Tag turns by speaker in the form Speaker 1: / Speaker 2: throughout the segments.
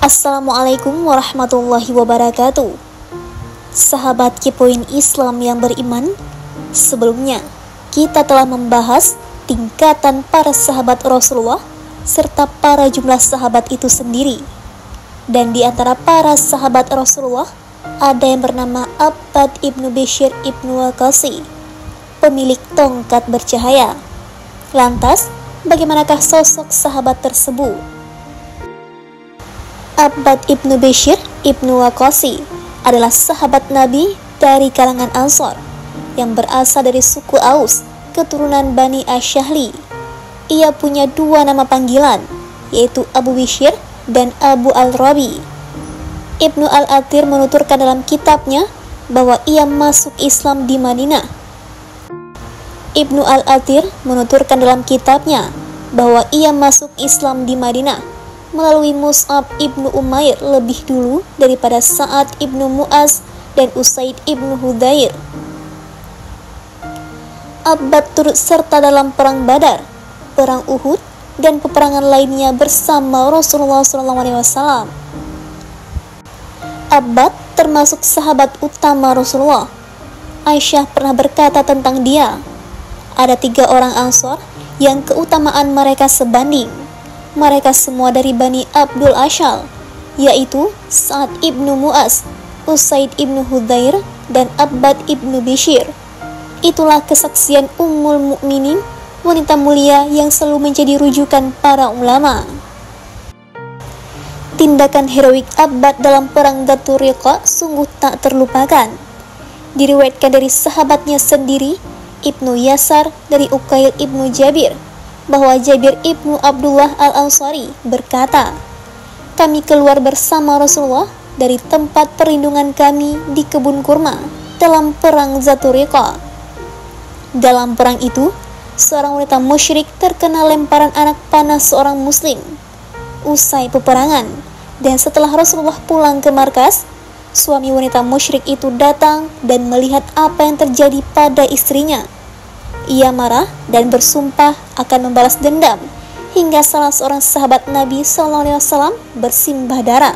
Speaker 1: Assalamualaikum warahmatullahi wabarakatuh. Sahabat Kepoin Islam yang beriman, sebelumnya kita telah membahas tingkatan para sahabat Rasulullah serta para jumlah sahabat itu sendiri. Dan di antara para sahabat Rasulullah ada yang bernama Abbad ibnu Bishr ibnu Waqasi, pemilik tongkat bercahaya. Lantas, bagaimanakah sosok sahabat tersebut? Abbad ibnu Bishr ibnu Waqasi adalah sahabat Nabi dari kalangan Ansor yang berasal dari suku Aus, keturunan Bani Asyahli. Ia punya dua nama panggilan, yaitu Abu Bishr dan Abu Al-Rabi. Ibnu Al-Athir menuturkan dalam kitabnya bahwa ia masuk Islam di Madinah. Ibnu Al-Athir menuturkan dalam kitabnya bahwa ia masuk Islam di Madinah melalui Mus'ab ibnu Umair lebih dulu daripada Sa'ad ibnu Mu'az dan Usaid ibnu Hudayr. Abbad turut serta dalam perang Badar, perang Uhud, dan peperangan lainnya bersama Rasulullah SAW. Abbad termasuk sahabat utama Rasulullah. Aisyah pernah berkata tentang dia, ada 3 orang Ansor yang keutamaan mereka sebanding. Mereka semua dari Bani Abdul Ashal, yaitu Sa'ad ibnu Mu'az, Usaid ibnu Hudayr, dan Abbad ibnu Bishr. Itulah kesaksian Ummul Mukminin, wanita mulia yang selalu menjadi rujukan para ulama. Tindakan heroik Abbad dalam perang Dzatur Riqa sungguh tak terlupakan. Diriwayatkan dari sahabatnya sendiri, Ibnu Yasar, dari Uqail ibnu Jabir, bahwa Jabir ibnu Abdullah al-Ansari berkata, kami keluar bersama Rasulullah dari tempat perlindungan kami di kebun kurma dalam perang Dzatur Riqa. Dalam perang itu, seorang wanita musyrik terkena lemparan anak panah seorang muslim. Usai peperangan, dan setelah Rasulullah pulang ke markas, suami wanita musyrik itu datang dan melihat apa yang terjadi pada istrinya. Ia marah dan bersumpah akan membalas dendam, hingga salah seorang sahabat Nabi SAW bersimbah darah.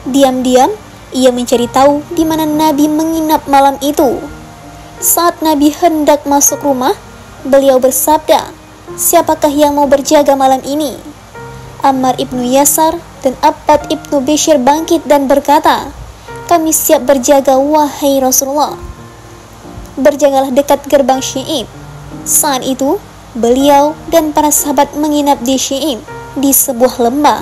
Speaker 1: Diam-diam, ia mencari tahu di mana Nabi menginap malam itu. Saat Nabi hendak masuk rumah, beliau bersabda, siapakah yang mau berjaga malam ini? Ammar ibnu Yasar dan Abbad ibnu Bishr bangkit dan berkata, kami siap berjaga wahai Rasulullah. Berjagalah dekat gerbang Syi'ib. Saat itu, beliau dan para sahabat menginap di Syi'ib, di sebuah lembah.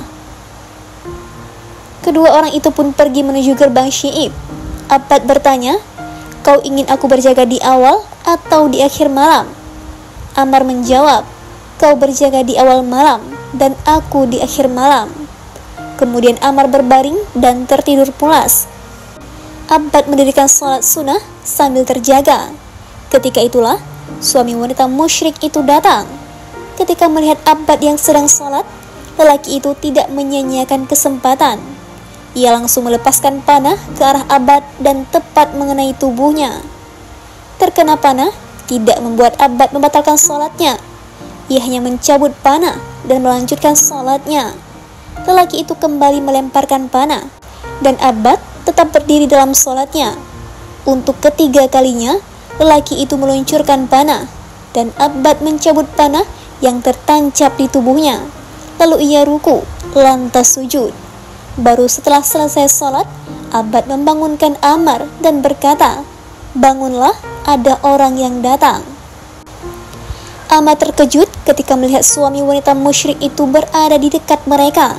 Speaker 1: Kedua orang itu pun pergi menuju gerbang Syi'ib. Abbad bertanya, kau ingin aku berjaga di awal atau di akhir malam? Ammar menjawab, kau berjaga di awal malam dan aku di akhir malam. Kemudian Ammar berbaring dan tertidur pulas. Abbad mendirikan sholat sunnah sambil terjaga. Ketika itulah suami wanita musyrik itu datang. Ketika melihat Abbad yang sedang sholat, lelaki itu tidak menyia-nyiakan kesempatan. Ia langsung melepaskan panah ke arah Abbad dan tepat mengenai tubuhnya. Terkena panah tidak membuat Abbad membatalkan sholatnya. Ia hanya mencabut panah dan melanjutkan sholatnya. Lelaki itu kembali melemparkan panah, dan Abbad tetap berdiri dalam sholatnya. Untuk ketiga kalinya, lelaki itu meluncurkan panah, dan Abbad mencabut panah yang tertancap di tubuhnya. Lalu ia ruku, lantas sujud. Baru setelah selesai sholat, Abbad membangunkan Ammar dan berkata, bangunlah, ada orang yang datang. Ammar terkejut ketika melihat suami wanita musyrik itu berada di dekat mereka.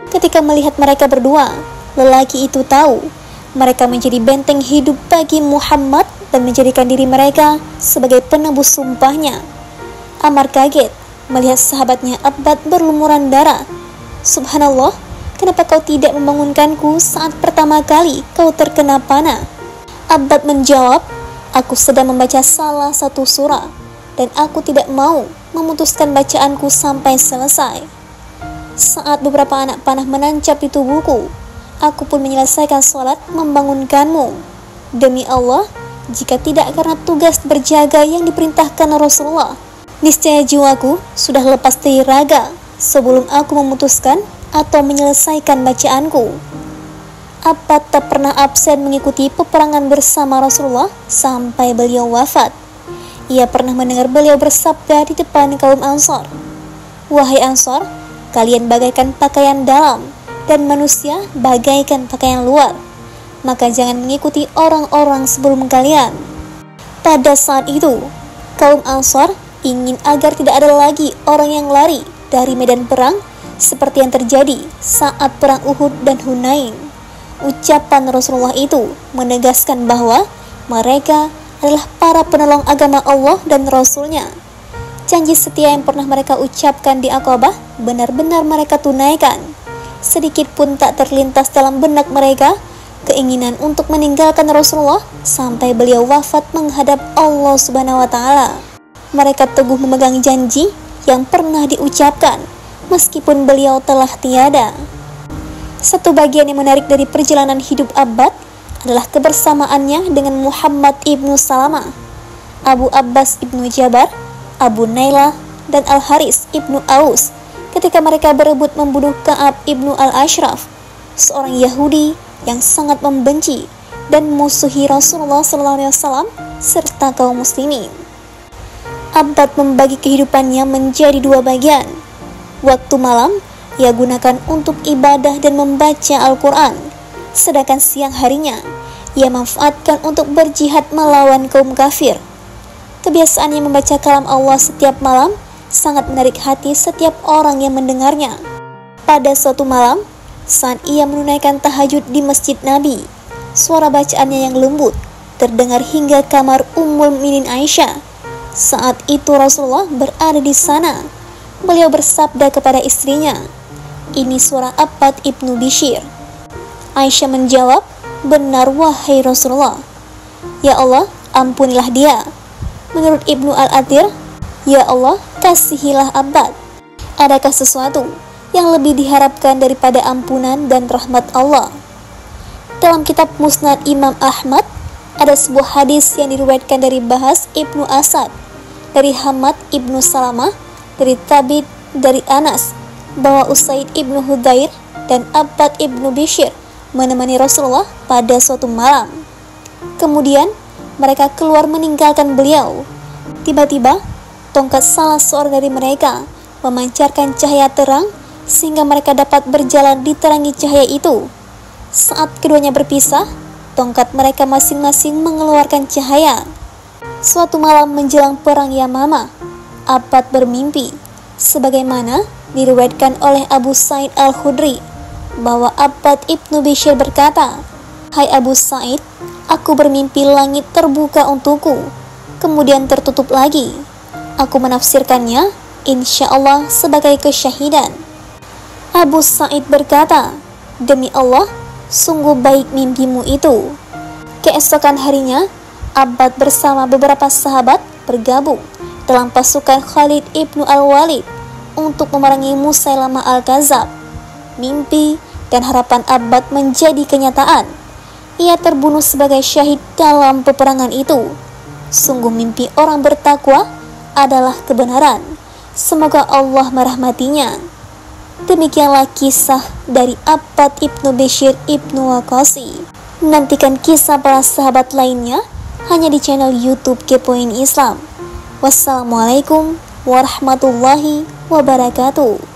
Speaker 1: Ketika melihat mereka berdua, lelaki itu tahu mereka menjadi benteng hidup bagi Muhammad dan menjadikan diri mereka sebagai penebus sumpahnya. Ammar kaget melihat sahabatnya Abbad berlumuran darah. Subhanallah, kenapa kau tidak membangunkanku saat pertama kali kau terkena panah? Abbad menjawab, aku sedang membaca salah satu surah dan aku tidak mau memutuskan bacaanku sampai selesai. Saat beberapa anak panah menancap di tubuhku, aku pun menyelesaikan sholat membangunkanmu. Demi Allah, jika tidak karena tugas berjaga yang diperintahkan Rasulullah, niscaya jiwaku sudah lepas dari raga sebelum aku memutuskan atau menyelesaikan bacaanku. Abbad tak pernah absen mengikuti peperangan bersama Rasulullah sampai beliau wafat. Ia pernah mendengar beliau bersabda di depan kaum Ansar, "Wahai Ansar, kalian bagaikan pakaian dalam dan manusia bagaikan pakaian luar. Maka jangan mengikuti orang-orang sebelum kalian." Pada saat itu, kaum Ansar ingin agar tidak ada lagi orang yang lari dari medan perang seperti yang terjadi saat perang Uhud dan Hunain. Ucapan Rasulullah itu menegaskan bahwa mereka adalah para penolong agama Allah dan Rasul-Nya. Janji setia yang pernah mereka ucapkan di Aqabah benar-benar mereka tunaikan. Sedikit pun tak terlintas dalam benak mereka keinginan untuk meninggalkan Rasulullah sampai beliau wafat menghadap Allah Subhanahu wa Ta'ala. Mereka teguh memegang janji yang pernah diucapkan meskipun beliau telah tiada. Satu bagian yang menarik dari perjalanan hidup Abbad adalah kebersamaannya dengan Muhammad ibnu Salamah, Abu Abbas ibnu Jabar, Abu Nailah, dan Al-Haris ibnu Aus ketika mereka berebut membunuh Ka'ab ibnu Al-Ashraf, seorang Yahudi yang sangat membenci dan musuhi Rasulullah SAW serta kaum muslimin. Abbad membagi kehidupannya menjadi dua bagian. Waktu malam ia gunakan untuk ibadah dan membaca Al-Quran, sedangkan siang harinya ia manfaatkan untuk berjihad melawan kaum kafir. Kebiasaannya membaca kalam Allah setiap malam sangat menarik hati setiap orang yang mendengarnya. Pada suatu malam, saat ia menunaikan tahajud di Masjid Nabi, suara bacaannya yang lembut terdengar hingga kamar Ummul Mukminin Aisyah. Saat itu Rasulullah berada di sana. Beliau bersabda kepada istrinya, "Ini suara Abbad ibnu Bishr." Aisyah menjawab, "Benar wahai Rasulullah." "Ya Allah, ampunilah dia." Menurut Ibnu Al-Athir, "Ya Allah, kasihilah Abbad." Adakah sesuatu yang lebih diharapkan daripada ampunan dan rahmat Allah? Dalam kitab Musnad Imam Ahmad, ada sebuah hadis yang diriwayatkan dari Bahas ibnu Asad, dari Hamad ibnu Salamah, dari Thabit, dari Anas, bahwa Usaid ibnu Hudzair dan Abbad ibnu Bishr menemani Rasulullah pada suatu malam. Kemudian mereka keluar meninggalkan beliau. Tiba-tiba tongkat salah seorang dari mereka memancarkan cahaya terang sehingga mereka dapat berjalan diterangi cahaya itu. Saat keduanya berpisah, tongkat mereka masing-masing mengeluarkan cahaya. Suatu malam menjelang perang Yamamah, Abbad bermimpi sebagaimana diriwayatkan oleh Abu Sa'id Al-Khudri bahwa Abbad ibnu Bishr berkata, "Hai Abu Sa'id, aku bermimpi langit terbuka untukku, kemudian tertutup lagi. Aku menafsirkannya, insya Allah, sebagai kesyahidan." Abu Sa'id berkata, "Demi Allah, sungguh baik mimpimu itu." Keesokan harinya, Abbad bersama beberapa sahabat bergabung dalam pasukan Khalid ibnu Al-Walid untuk memerangi Musailamah Al-Kadzab. Mimpi dan harapan Abbad menjadi kenyataan. Ia terbunuh sebagai syahid dalam peperangan itu. Sungguh mimpi orang bertakwa adalah kebenaran. Semoga Allah merahmatinya. Demikianlah kisah dari Abbad ibnu Bishr ibnu Waqasi. Nantikan kisah para sahabat lainnya hanya di channel YouTube Kepoin Islam. Wassalamualaikum warahmatullahi wabarakatuh.